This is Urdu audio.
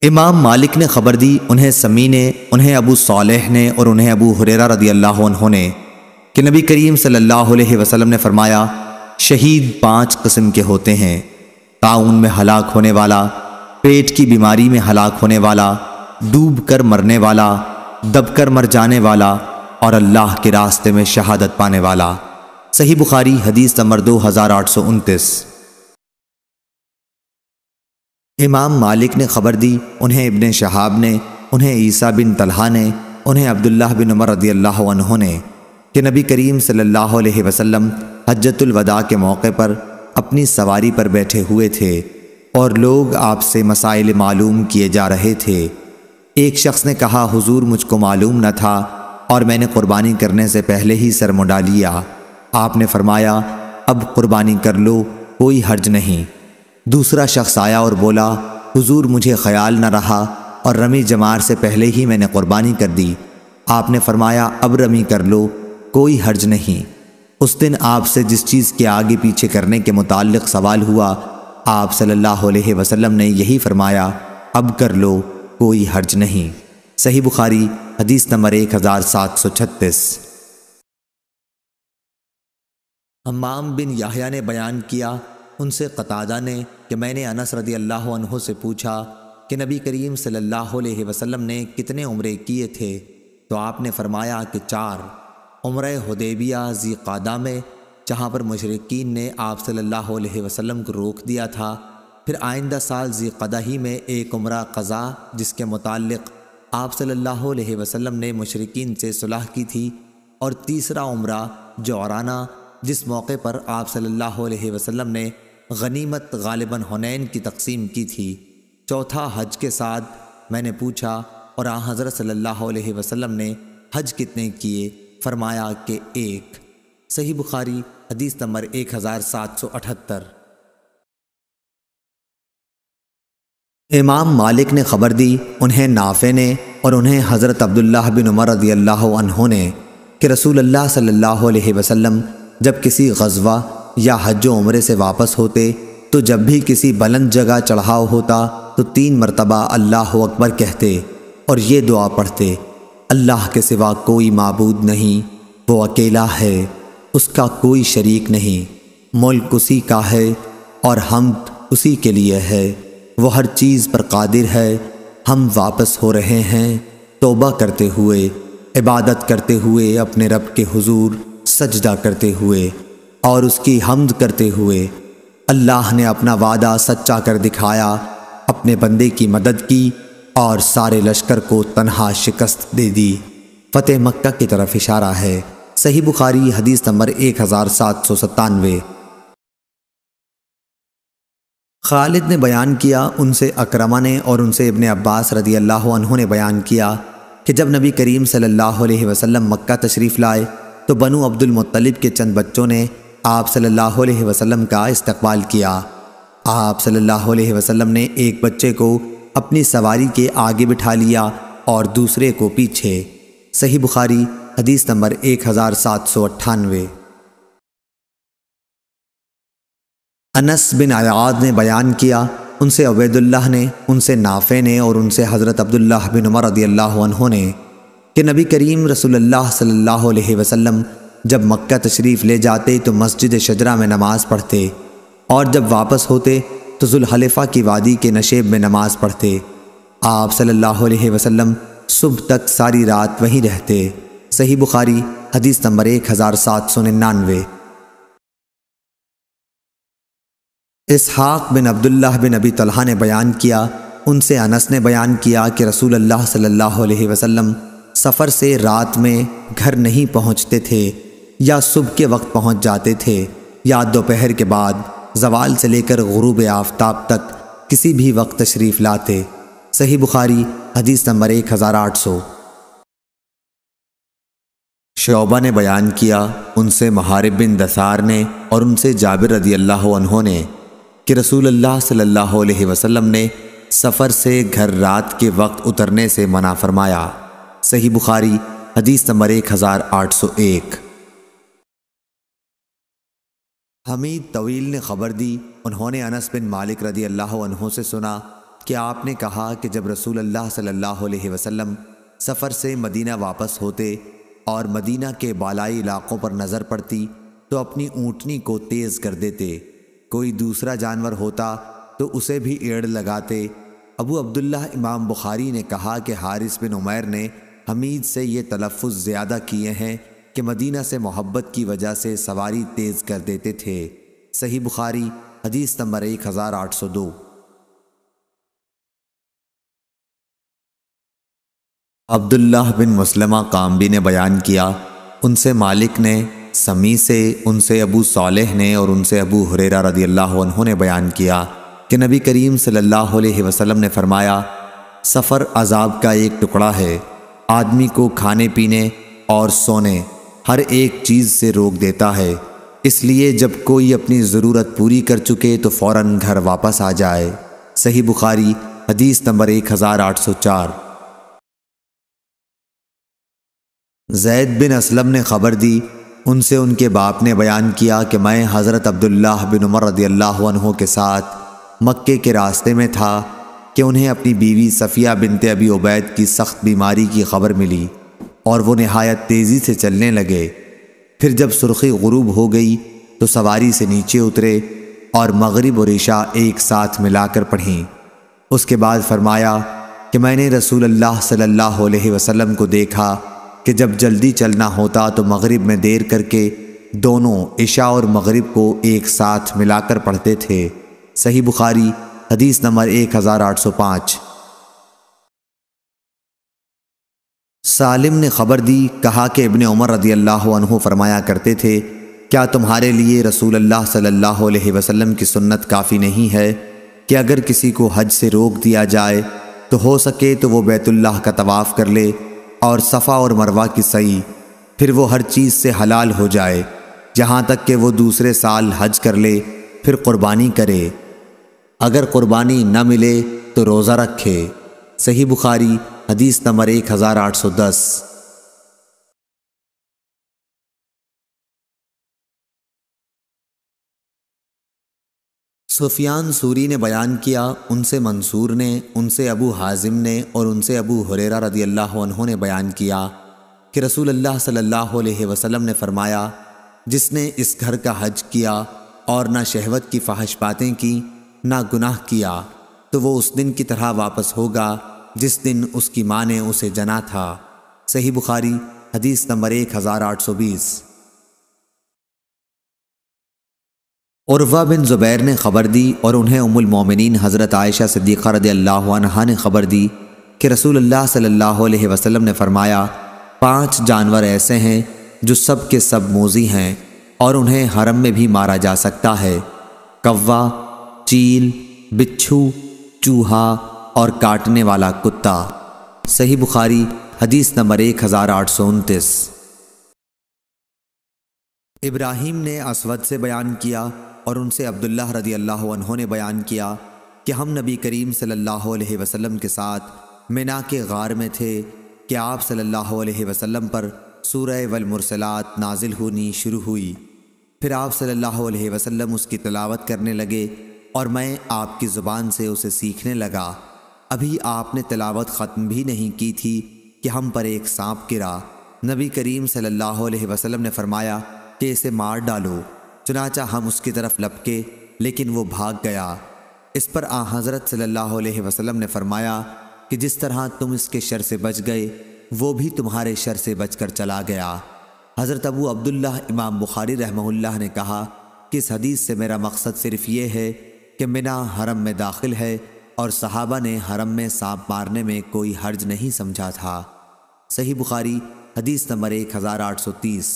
امام مالک نے خبر دی، انہیں سمی نے، انہیں ابو صالح نے اور انہیں ابو ہریرہ رضی اللہ عنہ نے کہ نبی کریم صلی اللہ علیہ وسلم نے فرمایا، شہید 5 قسم کے ہوتے ہیں: طاعون میں ہلاک ہونے والا، پیٹ کی بیماری میں ہلاک ہونے والا، ڈوب کر مرنے والا، دب کر مر جانے والا، اور اللہ کے راستے میں شہادت پانے والا۔ صحیح بخاری حدیث نمبر 2829۔ امام مالک نے خبر دی، انہیں ابن شہاب نے، انہیں عیسیٰ بن طلحہ نے، انہیں عبداللہ بن عمر رضی اللہ عنہ نے کہ نبی کریم صلی اللہ علیہ وسلم حجۃ الوداع کے موقع پر اپنی سواری پر بیٹھے ہوئے تھے اور لوگ آپ سے مسائل معلوم کیے جا رہے تھے۔ ایک شخص نے کہا، حضور مجھ کو معلوم نہ تھا اور میں نے قربانی کرنے سے پہلے ہی سر منڈا لیا۔ آپ نے فرمایا، اب قربانی کر لو، کوئی حرج نہیں۔ دوسرا شخص آیا اور بولا، حضور مجھے خیال نہ رہا اور رمی جمار سے پہلے ہی میں نے قربانی کر دی۔ آپ نے فرمایا، اب رمی کر لو، کوئی حرج نہیں۔ اس دن آپ سے جس چیز کے آگے پیچھے کرنے کے متعلق سوال ہوا، آپ صلی اللہ علیہ وسلم نے یہی فرمایا، اب کر لو، کوئی حرج نہیں۔ صحیح بخاری حدیث نمبر 1736۔ حمام بن یحییٰ نے بیان کیا، ان سے قتادہ نے کہ میں نے انس رضی اللہ عنہ سے پوچھا کہ نبی کریم صلی اللہ علیہ وسلم نے کتنے عمرے کیے تھے؟ تو آپ نے فرمایا کہ 4۔ عمرہ حدیبیہ ذی قعدہ میں، جہاں پر مشرکین نے آپ صلی اللہ علیہ وسلم کو روک دیا تھا، پھر آئندہ سال ذی قعدہ ہی میں ایک عمرہ قضا جس کے متعلق آپ صلی اللہ علیہ وسلم نے مشرکین سے صلح کی تھی، اور تیسرا عمرہ جعرانہ جس موقع پر آپ صلی اللہ علیہ وسلم نے غنیمت غالباً حنین کی تقسیم کی تھی۔ چوتھا حج کے ساتھ میں نے پوچھا، اور حضرت صلی اللہ علیہ وسلم نے حج کتنے کیے؟ فرمایا کہ 1۔ صحیح بخاری حدیث نمبر 1778۔ امام مالک نے خبر دی، انہیں نافع نے اور انہیں حضرت عبداللہ بن عمر رضی اللہ عنہ نے کہ رسول اللہ صلی اللہ علیہ وسلم جب کسی غزوہ یا حج و عمرے سے واپس ہوتے تو جب بھی کسی بلند جگہ چڑھاؤ ہوتا تو 3 مرتبہ اللہ اکبر کہتے اور یہ دعا پڑھتے، اللہ کے سوا کوئی معبود نہیں، وہ اکیلا ہے، اس کا کوئی شریک نہیں، ملک اسی کا ہے اور حمد اسی کے لیے ہے، وہ ہر چیز پر قادر ہے۔ ہم واپس ہو رہے ہیں توبہ کرتے ہوئے، عبادت کرتے ہوئے، اپنے رب کے حضور سجدہ کرتے ہوئے اور اس کی حمد کرتے ہوئے۔ اللہ نے اپنا وعدہ سچا کر دکھایا، اپنے بندے کی مدد کی اور سارے لشکر کو تنہا شکست دے دی۔ فتح مکہ کی طرف اشارہ ہے۔ صحیح بخاری حدیث نمبر 1797۔ خالد نے بیان کیا، ان سے اکرمہ نے اور ان سے ابن عباس رضی اللہ عنہ نے بیان کیا کہ جب نبی کریم صلی اللہ علیہ وسلم مکہ تشریف لائے تو بنو عبد المطلب کے چند بچوں نے آپ صلی اللہ علیہ وسلم کا استقبال کیا۔ آپ صلی اللہ علیہ وسلم نے ایک بچے کو اپنی سواری کے آگے بٹھا لیا اور دوسرے کو پیچھے۔ صحیح بخاری حدیث نمبر 1798۔ انس بن عیاض نے بیان کیا، ان سے عبید اللہ نے، ان سے نافع نے اور ان سے حضرت عبداللہ بن عمر رضی اللہ عنہ نے کہ نبی کریم رسول اللہ صلی اللہ علیہ وسلم جب مکہ تشریف لے جاتے تو مسجد شجرہ میں نماز پڑھتے اور جب واپس ہوتے تو ذوالحلیفہ کی وادی کے نشیب میں نماز پڑھتے۔ آپ صلی اللہ علیہ وسلم صبح تک ساری رات وہیں رہتے۔ صحیح بخاری حدیث نمبر 1799۔ اسحاق بن عبداللہ بن ابی طلحہ نے بیان کیا، ان سے انس نے بیان کیا کہ رسول اللہ صلی اللہ علیہ وسلم سفر سے رات میں گھر نہیں پہنچتے تھے، یا صبح کے وقت پہنچ جاتے تھے، یا دوپہر کے بعد زوال سے لے کر غروب آفتاب تک کسی بھی وقت تشریف لاتے۔ صحیح بخاری حدیث نمبر 1800۔ شعبہ نے بیان کیا، ان سے محارب بن دثار نے اور ان سے جابر رضی اللہ عنہ نے کہ رسول اللہ صلی اللہ علیہ وسلم نے سفر سے گھر رات کے وقت اترنے سے منع فرمایا۔ صحیح بخاری حدیث نمبر 1801۔ حمید طویل نے خبر دی، انہوں نے انس بن مالک رضی اللہ عنہ سے سنا کہ آپ نے کہا کہ جب رسول اللہ صلی اللہ علیہ وسلم سفر سے مدینہ واپس ہوتے اور مدینہ کے بالائی علاقوں پر نظر پڑتی تو اپنی اونٹنی کو تیز کر دیتے، کوئی دوسرا جانور ہوتا تو اسے بھی ایڑ لگاتے۔ ابو عبداللہ امام بخاری نے کہا کہ حارث بن عمیر نے حمید سے یہ تلفظ زیادہ کیے ہیں کہ مدینہ سے محبت کی وجہ سے سواری تیز کر دیتے تھے۔ صحیح بخاری حدیث نمبر 1802۔ عبداللہ بن مسلمہ قامبی نے بیان کیا، ان سے مالک نے، سمی سے، ان سے ابو صالح نے اور ان سے ابو ہریرہ رضی اللہ عنہ نے بیان کیا کہ نبی کریم صلی اللہ علیہ وسلم نے فرمایا، سفر عذاب کا ایک ٹکڑا ہے، آدمی کو کھانے پینے اور سونے ہر ایک چیز سے روک دیتا ہے، اس لیے جب کوئی اپنی ضرورت پوری کر چکے تو فوراً گھر واپس آ جائے۔ صحیح بخاری حدیث نمبر 1804۔ زید بن اسلم نے خبر دی، ان سے ان کے باپ نے بیان کیا کہ میں حضرت عبداللہ بن عمر رضی اللہ عنہ کے ساتھ مکے کے راستے میں تھا کہ انہیں اپنی بیوی صفیہ بنت ابی عبید کی سخت بیماری کی خبر ملی اور وہ نہایت تیزی سے چلنے لگے۔ پھر جب سرخی غروب ہو گئی تو سواری سے نیچے اترے اور مغرب اور عشاء ایک ساتھ ملا کر پڑھیں۔ اس کے بعد فرمایا کہ میں نے رسول اللہ صلی اللہ علیہ وسلم کو دیکھا کہ جب جلدی چلنا ہوتا تو مغرب میں دیر کر کے دونوں عشاء اور مغرب کو ایک ساتھ ملا کر پڑھتے تھے۔ صحیح بخاری حدیث نمبر 1805۔ سالم نے خبر دی، کہا کہ ابن عمر رضی اللہ عنہ فرمایا کرتے تھے، کیا تمہارے لیے رسول اللہ صلی اللہ علیہ وسلم کی سنت کافی نہیں ہے کہ اگر کسی کو حج سے روک دیا جائے تو ہو سکے تو وہ بیت اللہ کا طواف کر لے اور صفا اور مروہ کی سعی، پھر وہ ہر چیز سے حلال ہو جائے جہاں تک کہ وہ دوسرے سال حج کر لے، پھر قربانی کرے، اگر قربانی نہ ملے تو روزہ رکھے۔ صحیح بخاری حدیث نمبر 1810۔ سفیان ثوری نے بیان کیا، ان سے منصور نے، ان سے ابو حازم نے اور ان سے ابو ہریرہ رضی اللہ عنہ نے بیان کیا کہ رسول اللہ صلی اللہ علیہ وسلم نے فرمایا، جس نے اس گھر کا حج کیا اور نہ شہوت کی فحش باتیں کی نہ گناہ کیا تو وہ اس دن کی طرح واپس ہوگا جس دن اس کی ماں نے اسے جنا تھا۔ صحیح بخاری حدیث نمبر 1820۔ عروہ بن زبیر نے خبر دی اور انہیں ام المومنین حضرت عائشہ صدیقہ رضی اللہ عنہا نے خبر دی کہ رسول اللہ صلی اللہ علیہ وسلم نے فرمایا، 5 جانور ایسے ہیں جو سب کے سب موذی ہیں اور انہیں حرم میں بھی مارا جا سکتا ہے، کوا، چیل، بچھو، چوہا اور کاٹنے والا کتا۔ صحیح بخاری حدیث نمبر 1829۔ ابراہیم نے اسود سے بیان کیا اور ان سے عبداللہ رضی اللہ عنہ نے بیان کیا کہ ہم نبی کریم صلی اللہ علیہ وسلم کے ساتھ منا کے غار میں تھے کہ آپ صلی اللہ علیہ وسلم پر سورہ والمرسلات نازل ہونی شروع ہوئی، پھر آپ صلی اللہ علیہ وسلم اس کی تلاوت کرنے لگے اور میں آپ کی زبان سے اسے سیکھنے لگا۔ ابھی آپ نے تلاوت ختم بھی نہیں کی تھی کہ ہم پر ایک سانپ گرا۔ نبی کریم صلی اللہ علیہ وسلم نے فرمایا کہ اسے مار ڈالو، چنانچہ ہم اس کی طرف لپکے لیکن وہ بھاگ گیا۔ اس پر حضرت صلی اللہ علیہ وسلم نے فرمایا کہ جس طرح تم اس کے شر سے بچ گئے وہ بھی تمہارے شر سے بچ کر چلا گیا۔ حضرت ابو عبداللہ امام بخاری رحمہ اللہ نے کہا کہ اس حدیث سے میرا مقصد صرف یہ ہے کہ منا حرم میں داخل ہے اور صحابہ نے حرم میں سانپ مارنے میں کوئی حرج نہیں سمجھا تھا۔ صحیح بخاری حدیث نمبر 1830۔